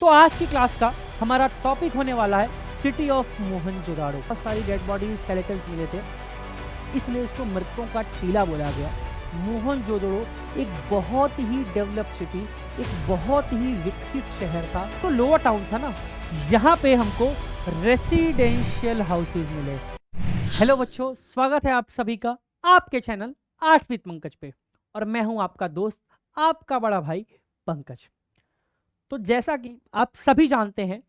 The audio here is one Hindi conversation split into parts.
तो आज की क्लास का हमारा टॉपिक होने वाला है सिटी ऑफ मोहनजोदाड़ो। बहुत सारी डेड बॉडी स्केलेटन्स मिले थे, इसलिए इसको मृतकों का टीला बोला गया। मोहनजोदड़ो एक बहुत ही डेवलप सिटी, एक बहुत ही विकसित शहर था। तो लोअर टाउन था ना, यहाँ पे हमको रेसिडेंशियल हाउसेज मिले। हेलो बच्चों, स्वागत है आप सभी का आपके चैनल आर्ट्स विद पंकज पे, और मैं हूं आपका दोस्त, आपका बड़ा भाई पंकज। तो जैसा कि आप सभी जानते हैं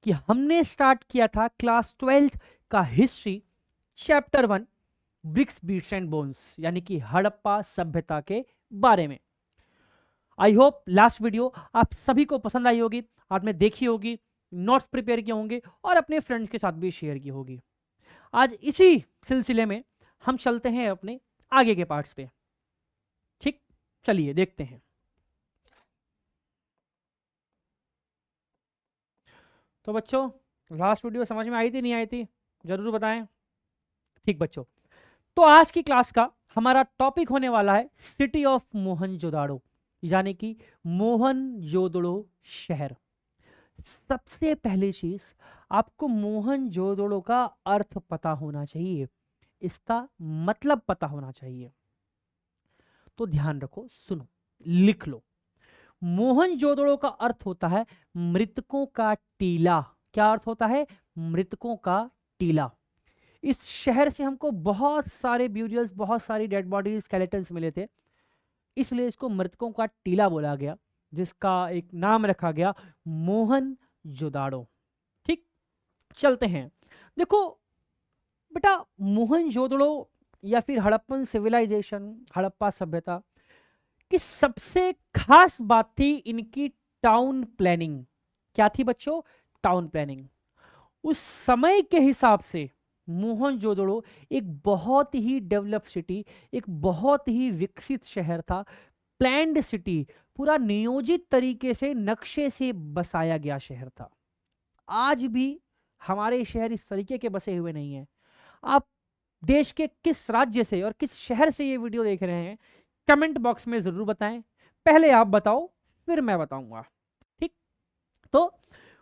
कि हमने स्टार्ट किया था क्लास 12th का history chapter 1 bricks beads and bones, यानी कि हड़प्पा सभ्यता के बारे में। आई होप लास्ट वीडियो आप सभी को पसंद आई होगी, आपने देखी होगी, नोट्स प्रिपेयर किए होंगे और अपने फ्रेंड्स के साथ भी शेयर की होगी। आज इसी सिलसिले में हम चलते हैं अपने आगे के पार्ट्स पे। ठीक, चलिए देखते हैं। तो बच्चों, लास्ट वीडियो समझ में आई थी नहीं आई थी, जरूर बताएं। ठीक बच्चों, तो आज की क्लास का हमारा टॉपिक होने वाला है सिटी ऑफ मोहनजोदाड़ो, यानी कि मोहनजोदड़ो शहर। सबसे पहली चीज, आपको मोहनजोदड़ो का अर्थ पता होना चाहिए, इसका मतलब पता होना चाहिए। तो ध्यान रखो, सुनो, लिख लो। मोहनजोदड़ो का अर्थ होता है मृतकों का टीला। क्या अर्थ होता है? मृतकों का टीला। इस शहर से हमको बहुत सारे ब्यूरियल्स, बहुत सारी डेड बॉडीज, स्केलेटन्स मिले थे, इसलिए इसको मृतकों का टीला बोला गया, जिसका एक नाम रखा गया मोहनजोदाड़ो। ठीक, चलते हैं। देखो बेटा, मोहनजोदड़ो या फिर हड़प्पन सिविलाइजेशन, हड़प्पा सभ्यता कि सबसे खास बात थी इनकी टाउन प्लानिंग। क्या थी बच्चों? Town planning. उस समय के हिसाब से मोहनजोदड़ो एक बहुत ही डेवलप सिटी, एक बहुत ही विकसित शहर था। प्लैंड सिटी, पूरा नियोजित तरीके से, नक्शे से बसाया गया शहर था। आज भी हमारे शहर इस तरीके के बसे हुए नहीं हैं। आप देश के किस राज्य से और किस शहर से ये वीडियो देख रहे हैं, कमेंट बॉक्स में जरूर बताएं। पहले आप बताओ, फिर मैं बताऊंगा। ठीक, तो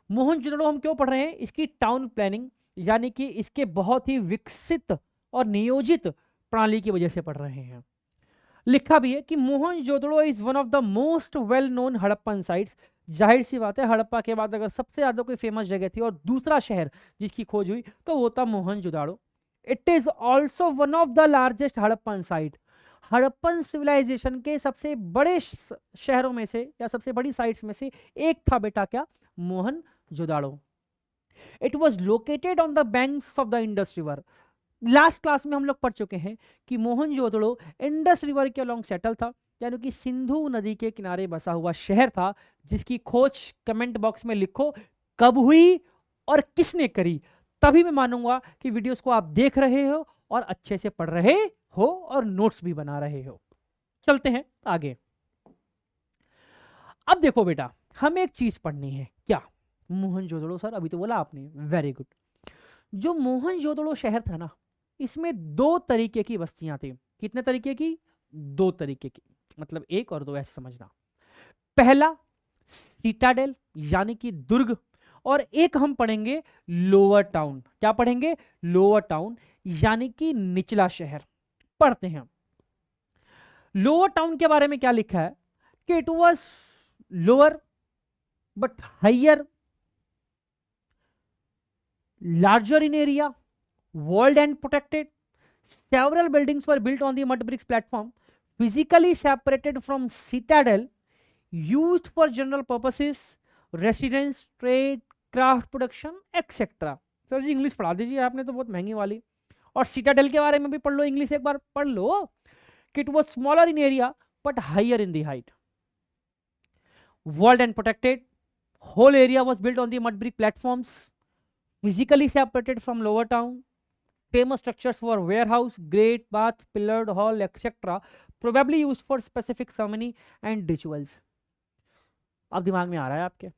मोहनजोदड़ो हम क्यों पढ़ रहे हैं? इसकी टाउन प्लानिंग, यानी कि इसके बहुत ही विकसित और नियोजित प्रणाली की वजह से पढ़ रहे हैं। लिखा भी है कि Mohenjodaro is one of the most well known Harappan sites. जाहिर सी बात है, हड़प्पा के बाद अगर सबसे ज्यादा कोई फेमस जगह थी और दूसरा शहर जिसकी खोज हुई तो वो था Mohenjodaro. It is also one of the largest Harappan site. Harappan civilisation के सबसे बड़े शहरों में से या सबसे बड़ी साइट्स में से एक था बेटा, क्या? Mohenjodaro. It was located on the banks of the Indus river. Last class में हम लोग पढ़ चुके हैं कि मोहनजोदड़ो इंडस रिवर के अलोंग सेटल था, यानी कि सिंधु नदी के किनारे बसा हुआ शहर था, जिसकी खोज कमेंट बॉक्स में लिखो कब हुई और किसने करी। तभी मैं मानूंगा कि वीडियोस को आप देख रहे हो और अच्छे से पढ़ रहे हो और नोट्स भी बना रहे हो। चलते हैं आगे। अब देखो बेटा, हमें एक चीज पढ़नी है। क्या? मोहनजोदड़ो सर अभी तो बोला आपने, वेरी गुड। जो मोहनजोदड़ो शहर था ना, इसमें दो तरीके की बस्तियां थी। कितने तरीके की? दो तरीके की, मतलब एक और दो, ऐसे समझना। पहला सीटाडेल, यानी कि दुर्ग, और एक हम पढ़ेंगे लोअर टाउन। क्या पढ़ेंगे? लोअर टाउन, यानी कि निचला शहर। पढ़ते हैं। लोअर टाउन के बारे में क्या लिखा है कि it was lower but higher, larger in area, walled and protected. Several buildings were built on the mud bricks platform, physically separated from citadel, used for general purposes, residence, trade, craft production, etc. Sir ji English पढ़ा दीजिए, आपने तो बहुत महंगी वाली। और सिटाडेल के बारे में भी पढ़ लो, इंग्लिश एक बार पढ़ लो कि it was smaller in area but higher in the height, walled and protected, whole area was built on the mud brick platforms, physically separated from lower town. Famous structures were warehouse, great bath, pillared hall, etc. Probably used for specific ceremony and rituals. अब दिमाग में आ रहा है आपके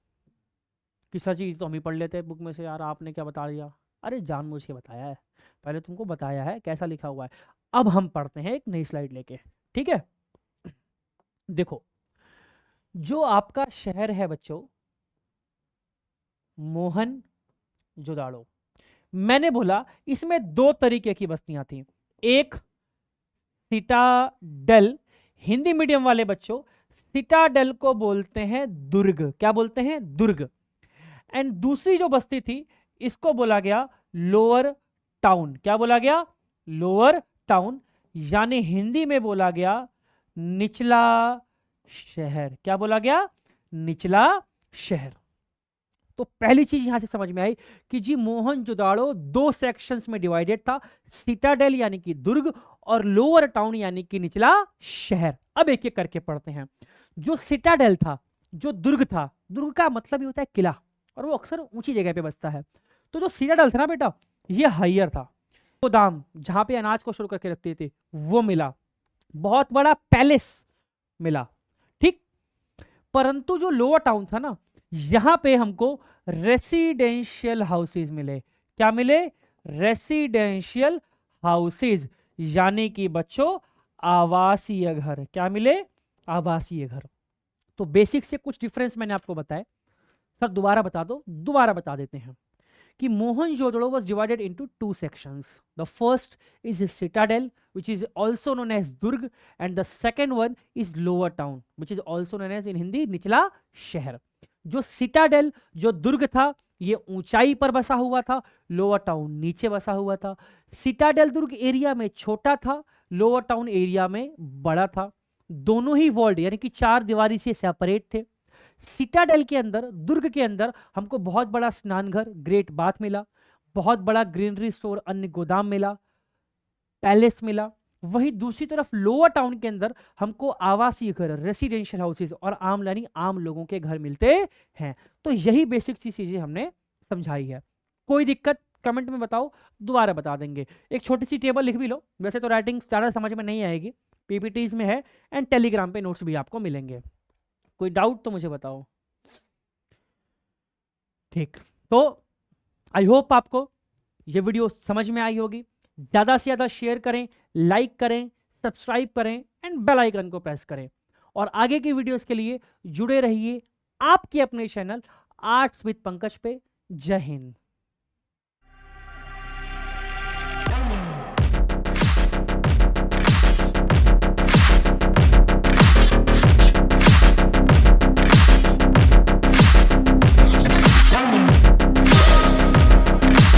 कि सर जी तो हम ही पढ़ लेते हैं बुक में से, यार आपने क्या बता दिया? अरे जानबूझ के बताया है, पहले तुमको बताया है कैसा लिखा हुआ है। अब हम पढ़ते हैं एक नई स्लाइड लेके, ठीक है? देखो, जो आपका शहर है बच्चों, मोहन जोदाड़ो। मैंने बोला इसमें दो तरीके की बस्तियां थी, एक सिटाडेल, हिंदी मीडियम वाले बच्चों सिटाडेल को बोलते हैं दुर्ग, क्या बोलते हैं, दुर्ग। एंड दूसरी जो बस्ती थी इसको बोला गया लोअर टाउन, क्या बोला गया, लोअर टाउन, यानी हिंदी में बोला गया निचला शहर, क्या बोला गया, निचला शहर। तो पहली चीज यहां से समझ में आई कि जी मोहनजोदाड़ो दो सेक्शंस में डिवाइडेड था, सिटाडेल यानी कि दुर्ग और लोअर टाउन यानी कि निचला शहर। अब एक एक करके पढ़ते हैं। जो सिटाडेल था, जो दुर्ग था, दुर्ग का मतलब ही होता है किला, और वो अक्सर ऊंची जगह पे बसता है। तो जो सिटाडेल था ना बेटा, ये हाइयर था, गोदाम जहां पे अनाज को स्टोर करके रखते थे वो मिला, बहुत बड़ा पैलेस मिला, ठीक। परंतु जो लोअर टाउन था ना, यहां पे हमको रेसिडेंशियल हाउसेज मिले, क्या मिले, रेसिडेंशियल हाउसेज, यानी कि बच्चों आवासीय घर, क्या मिले, आवासीय घर। तो बेसिक से कुछ डिफरेंस मैंने आपको बताया, सर दोबारा बता दो, दोबारा बता देते हैं कि Mohenjodaro was divided into two sections. The first is a citadel, which is also known as Durg, and the second one is lower town, which is also known as in Hindi निचला शहर। जो सिटाडेल, जो दुर्ग था, ये ऊंचाई पर बसा हुआ था, लोअर टाउन नीचे बसा हुआ था। सिटाडेल दुर्ग एरिया में छोटा था, लोअर टाउन एरिया में बड़ा था, दोनों ही वॉल्ड यानी कि चार दीवारी से सेपरेट थे। सिटाडेल के अंदर, दुर्ग के अंदर हमको बहुत बड़ा स्नान घर, ग्रेट बाथ मिला, बहुत बड़ा ग्रीनरी स्टोर, अन्य गोदाम मिला, पैलेस मिला। वहीं दूसरी तरफ लोअर टाउन के अंदर हमको आवासीय घर, रेसिडेंशियल हाउसेज और आम यानी आम लोगों के घर मिलते हैं। तो यही बेसिक चीजें हमने समझाई है। कोई दिक्कत कमेंट में बताओ, दोबारा बता देंगे। एक छोटी सी टेबल लिख भी लो, वैसे तो राइटिंग ज़्यादा समझ में नहीं आएगी, पीपीटीज में है, एंड टेलीग्राम पे नोट्स भी आपको मिलेंगे। कोई डाउट तो मुझे बताओ, ठीक। तो आई होप आपको ये वीडियो समझ में आई होगी। ज़्यादा से ज़्यादा शेयर करें, लाइक करें, सब्सक्राइब करें एंड बेल आइकन को प्रेस करें। और आगे की वीडियोस के लिए जुड़े रहिए आपके अपने चैनल आर्ट्स विद पंकज पे। जय हिंद।